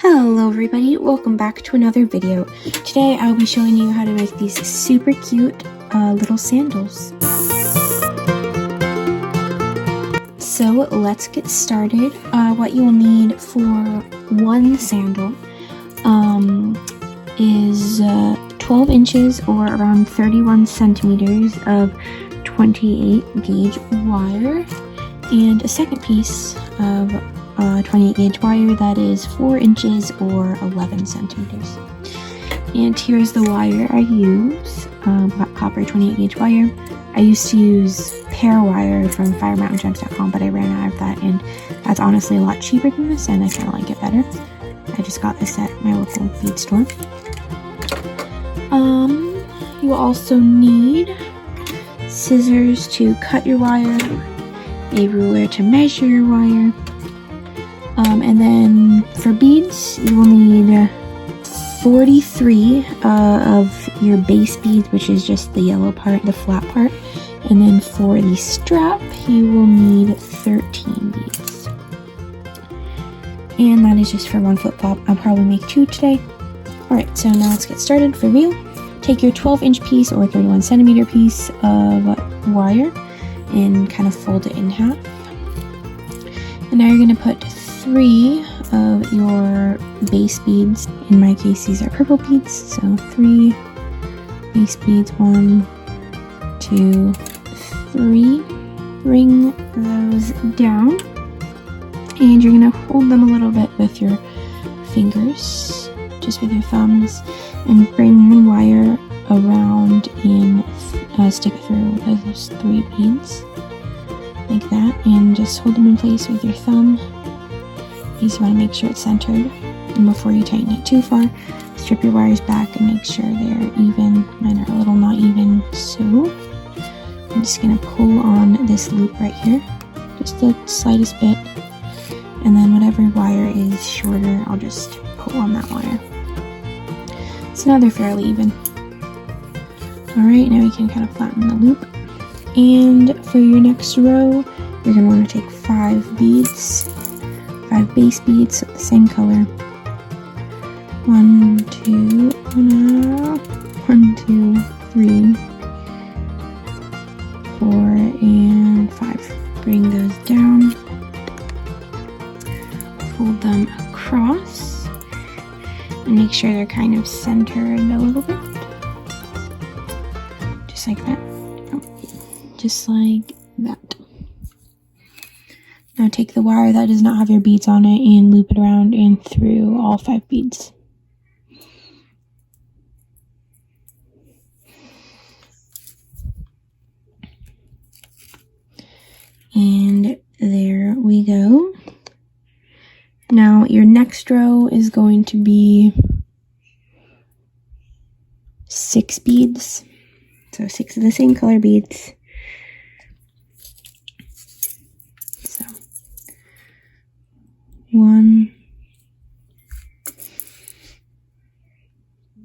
Hello everybody, welcome back to another video. Today I'll be showing you how to make these super cute little sandals. So let's get started. What you'll need for one sandal is 12 inches or around 31 centimeters of 28 gauge wire and a second piece of 28 gauge wire that is 4 inches or 11 centimeters. And here's the wire I use, copper 28 gauge wire. I used to use pear wire from firemountaingems.com, but I ran out of that, and that's honestly a lot cheaper than this, and I kind of like it better. I just got this at my local bead store. You also need scissors to cut your wire, a ruler to measure your wire, and then for beads, you will need 43 of your base beads, which is just the yellow part, the flat part. And then for the strap, you will need 13 beads. And that is just for one flip-flop. I'll probably make 2 today. Alright, so now let's get started. For real, take your 12-inch piece or 31 centimeter piece of wire and kind of fold it in half. And now you're going to put 3 of your base beads. In my case, these are purple beads, so 3 base beads, 1, 2, 3. Bring those down, and you're going to hold them a little bit with your fingers, just with your thumbs, and bring the wire around and stick it through those 3 beads, like that, and just hold them in place with your thumb. You just want to make sure it's centered, and before you tighten it too far, strip your wires back and make sure they're even. Mine are a little not even, so I'm just going to pull on this loop right here, just the slightest bit, and then whatever wire is shorter, I'll just pull on that wire. So now they're fairly even. Alright, now we can kind of flatten the loop, and for your next row, you're going to want to take 5 beads. 5 base beads of the same color. 1, 2, 3, 4, and 5. Bring those down. Fold them across. And make sure they're kind of centered a little bit. Just like that. Oh, just like that. Now take the wire that does not have your beads on it and loop it around and through all 5 beads. And there we go. Now your next row is going to be 6 beads. So 6 of the same color beads. 1,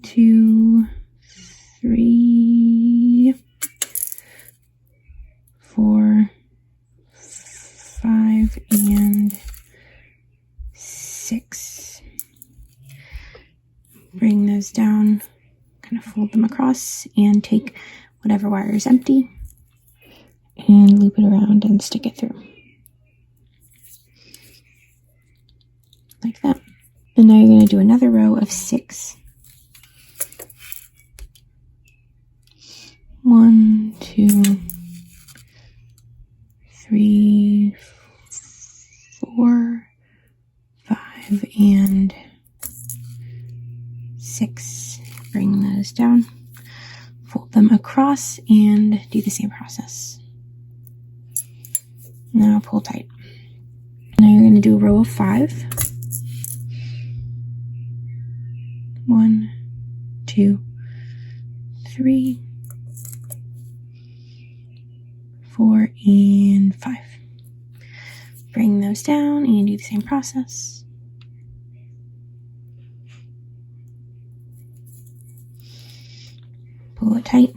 2, 3, 4, 5, and 6. Bring those down, kind of fold them across, and take whatever wire is empty and loop it around and stick it through. Like that. And now you're going to do another row of 6. 1, 2, 3, 4, 5, and 6. Bring those down, fold them across, and do the same process. Now pull tight. Now you're going to do a row of 5. 1, 2, 3, 4, and 5. Bring those down and do the same process. Pull it tight.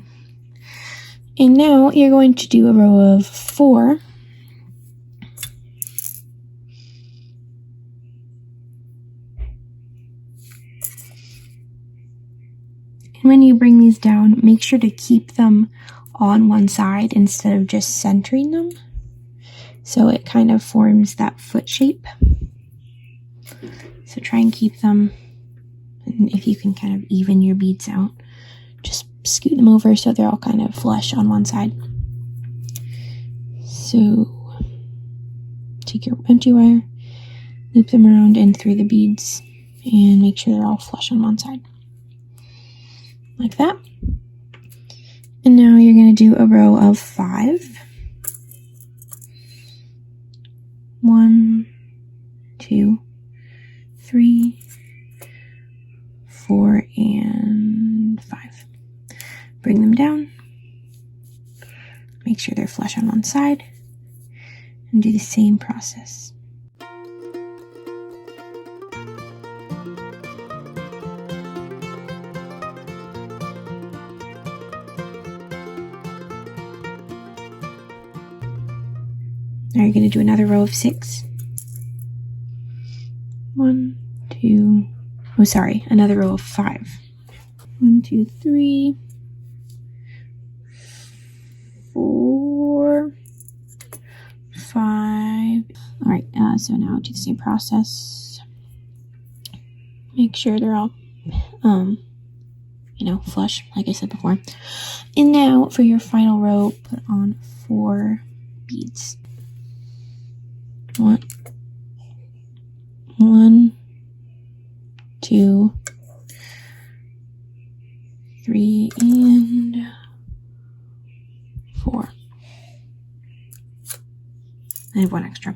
And now you're going to do a row of 4. And when you bring these down, make sure to keep them on one side instead of just centering them. So it kind of forms that foot shape. So try and keep them, and if you can kind of even your beads out, just scoot them over so they're all kind of flush on one side. So take your empty wire, loop them around and through the beads, and make sure they're all flush on one side. Like that. And now you're going to do a row of 5. 1, 2, 3, 4, and 5. Bring them down. Make sure they're flush on one side. And do the same process. Now you're going to do another row of 6. 1, 2, oh sorry, another row of 5. 1, 2, 3, 4, 5. Alright, so now do the same process. Make sure they're all, flush, like I said before. And now for your final row, put on 4 beads. 1, 2, 3, and 4. I have 1 extra.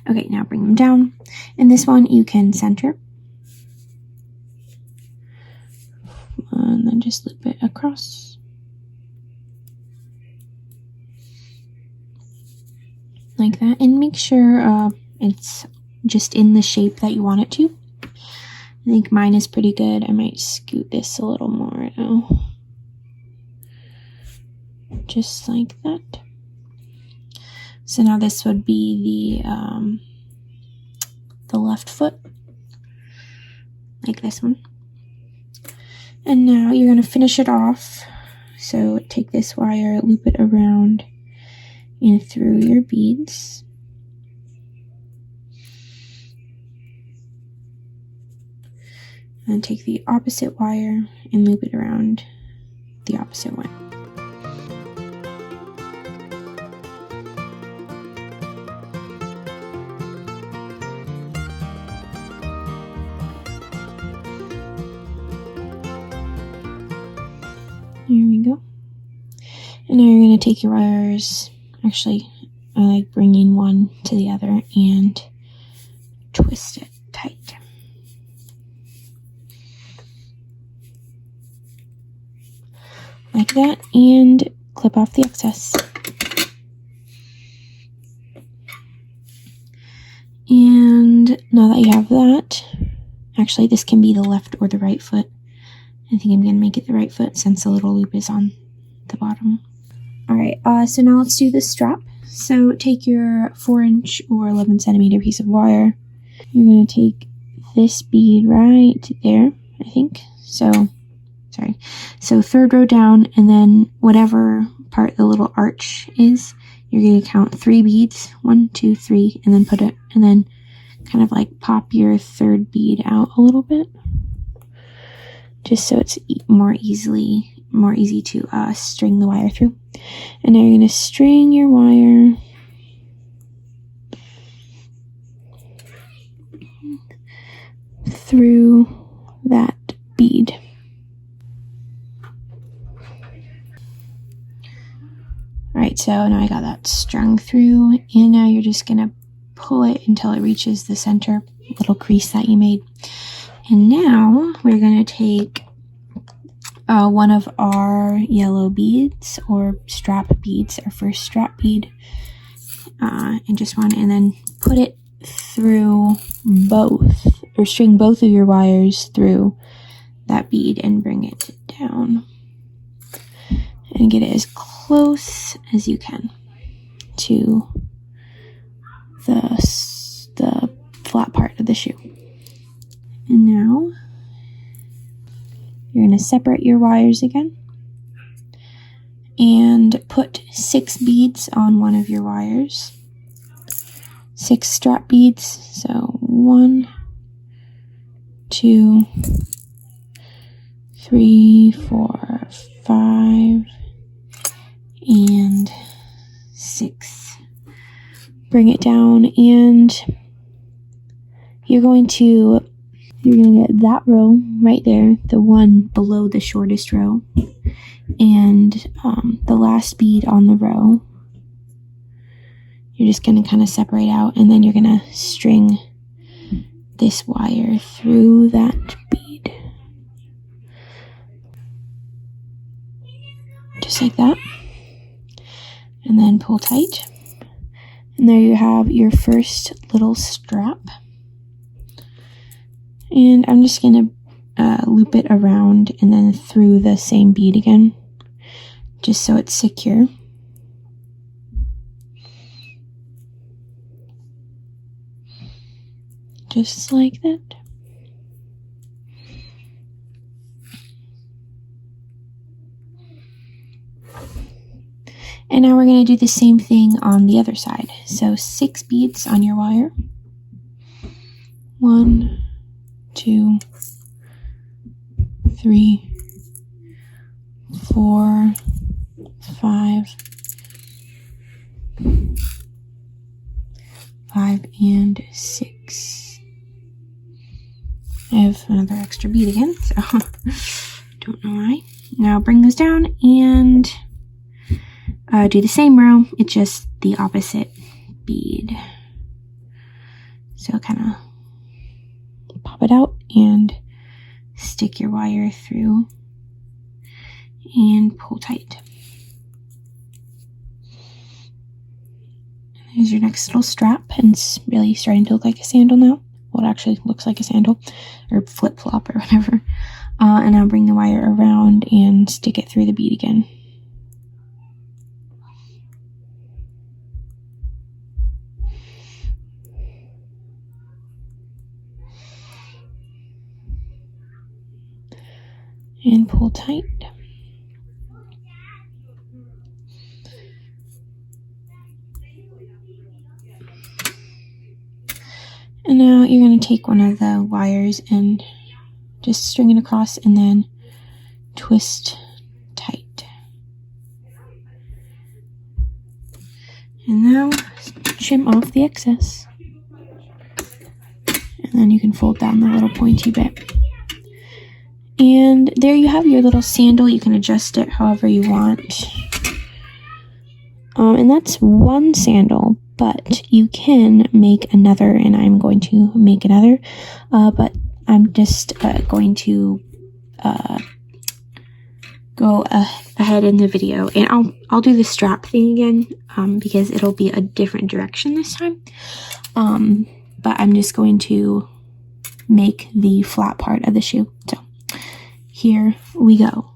Okay, now bring them down. And this one you can center. And then just loop it across. Like that. And make sure it's just in the shape that you want it to. I think mine is pretty good. I might scoot this a little more now. Just like that. So now this would be the left foot, like this one. And now you're going to finish it off. So take this wire, loop it around and through your beads. And take the opposite wire and loop it around the opposite one. There we go. And now you're going to take your wires, actually I like bringing one to the other and twist it tight. Like that, and clip off the excess. And now that you have that, actually this can be the left or the right foot. I think I'm going to make it the right foot since the little loop is on the bottom. Alright, so now let's do the strap. So take your 4-inch or 11 centimeter piece of wire. You're going to take this bead right there, I think. So 3rd row down, and then whatever part the little arch is, you're going to count 3 beads. 1, 2, 3, and then put it, and then kind of like pop your 3rd bead out a little bit. Just so it's more easy to string the wire through. And now you're going to string your wire through that bead. Alright, so now I got that strung through, and now you're just going to pull it until it reaches the center little crease that you made. And now we're going to take one of our yellow beads or strap beads, our first strap bead, and then put it through both, or string both of your wires through that bead and bring it down. And get it as close as you can to the flat part of the shoe. And now you're going going to separate your wires again and put 6 beads on one of your wires. 6 strap beads. So 1, 2, 3, 4, 5, and 6. Bring it down, and you're going to get that row right there, the one below the shortest row, and the last bead on the row. You're just going to kind of separate out, and then you're going to string this wire through that bead. Just like that. And then pull tight. And there you have your first little strap. And I'm just going to loop it around and then through the same bead again, just so it's secure. Just like that. And now we're going to do the same thing on the other side. So 6 beads on your wire. 1, 2, 3, 4, 5, and 6. I have another extra bead again, so don't know why. Now bring those down and do the same row, it's just the opposite bead. So kind of pop it out and stick your wire through and pull tight. Here's your next little strap, and it's really starting to look like a sandal now. Well, it actually looks like a sandal or flip-flop or whatever. And I'll bring the wire around and stick it through the bead again. And pull tight. And now you're going to take one of the wires and just string it across and then twist tight. And now trim off the excess. And then you can fold down the little pointy bit. And there you have your little sandal. You can adjust it however you want. And that's one sandal, but you can make another, and I'm going to make another, but I'm just going to go ahead in the video, and I'll do the strap thing again, because it'll be a different direction this time, but I'm just going to make the flat part of the shoe. So here we go.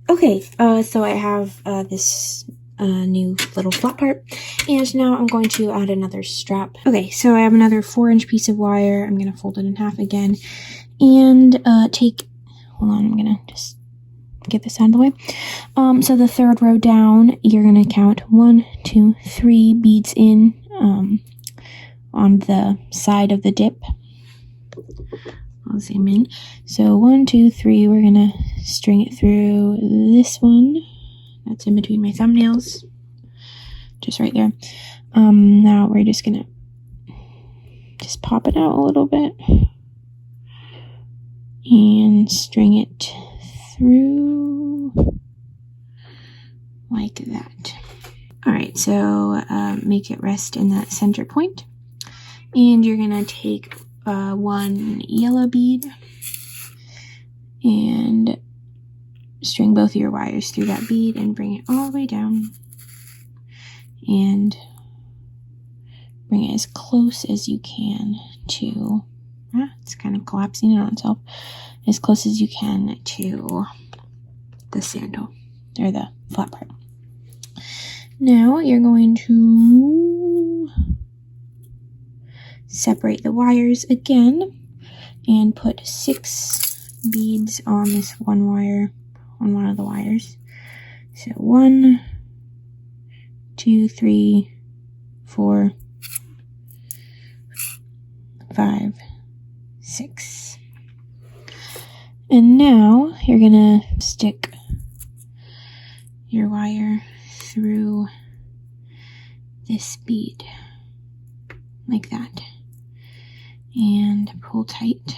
Okay, so I have this new little flat part, and now I'm going to add another strap. Okay, so I have another 4-inch piece of wire. I'm going to fold it in half again, and hold on, I'm going to just get this out of the way. So the third row down, you're going to count 1, 2, 3 beads in, on the side of the dip. I'll zoom in. So 1, 2, 3, we're going to string it through this one. That's in between my thumbnails. Just right there. Now we're just going to just pop it out a little bit. And string it through like that. Alright, so make it rest in that center point. And you're going to take one yellow bead and string both of your wires through that bead and bring it all the way down and bring it as close as you can to, it's kind of collapsing in on itself, as close as you can to the sandal, or the flat part. Now you're going to separate the wires again and put 6 beads on this one wire, on one of the wires. So 1, 2, 3, 4, 5, 6. And now you're gonna stick your wire through this bead like that and pull tight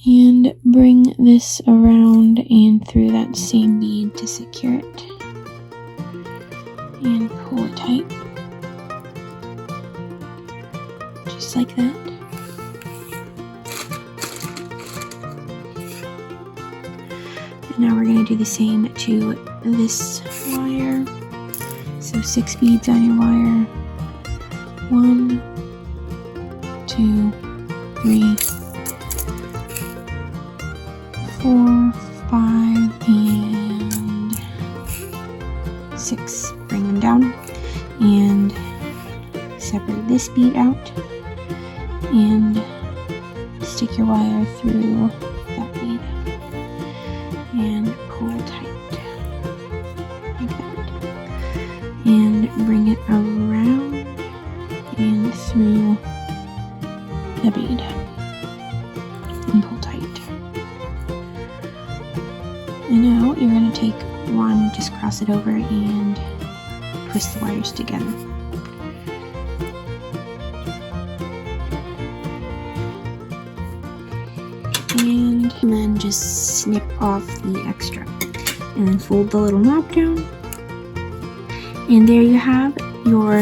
and bring this around and through that same bead to secure it and pull it tight just like that. And now we're going to do the same to this wire. So 6 beads on your wire. 1, 2, 3, 4, 5, and 6. Bring them down and separate this bead out and stick your wire through that bead and pull tight like that and bring it around and through the bead and pull tight. And now you're going to take one, just cross it over and twist the wires together. And then just snip off the extra and then fold the little knob down, and there you have your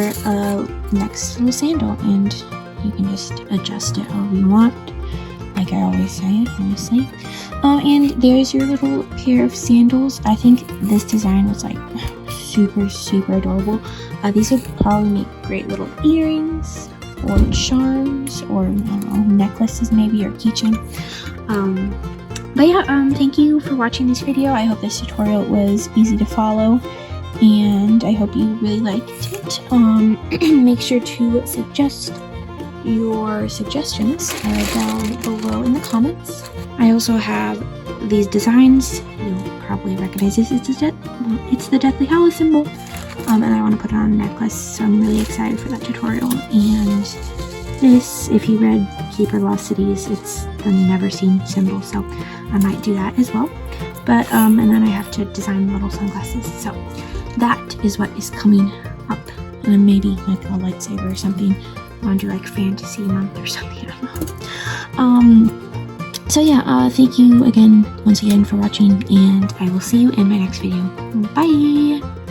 next little sandal, and you can just adjust it however you want, like I always say, honestly. And there's your little pair of sandals. I think this design was like super adorable. These would probably make great little earrings or charms, or I don't know, necklaces maybe, or keychain. But yeah, thank you for watching this video. I hope this tutorial was easy to follow, and I hope you really liked it. Make sure to suggest your suggestions down below in the comments. I also have these designs. You'll probably recognize this. It's the Deathly Hallows symbol, and I want to put it on a necklace, so I'm really excited for that tutorial. And this, if you read Keeper Lost Cities, it's the never seen symbol, so I might do that as well. But and then I have to design little sunglasses, so that is what is coming up. And then maybe like a lightsaber or something. I want to do like fantasy month or something, I don't know. So yeah, thank you again, once again, for watching, and I will see you in my next video. Bye!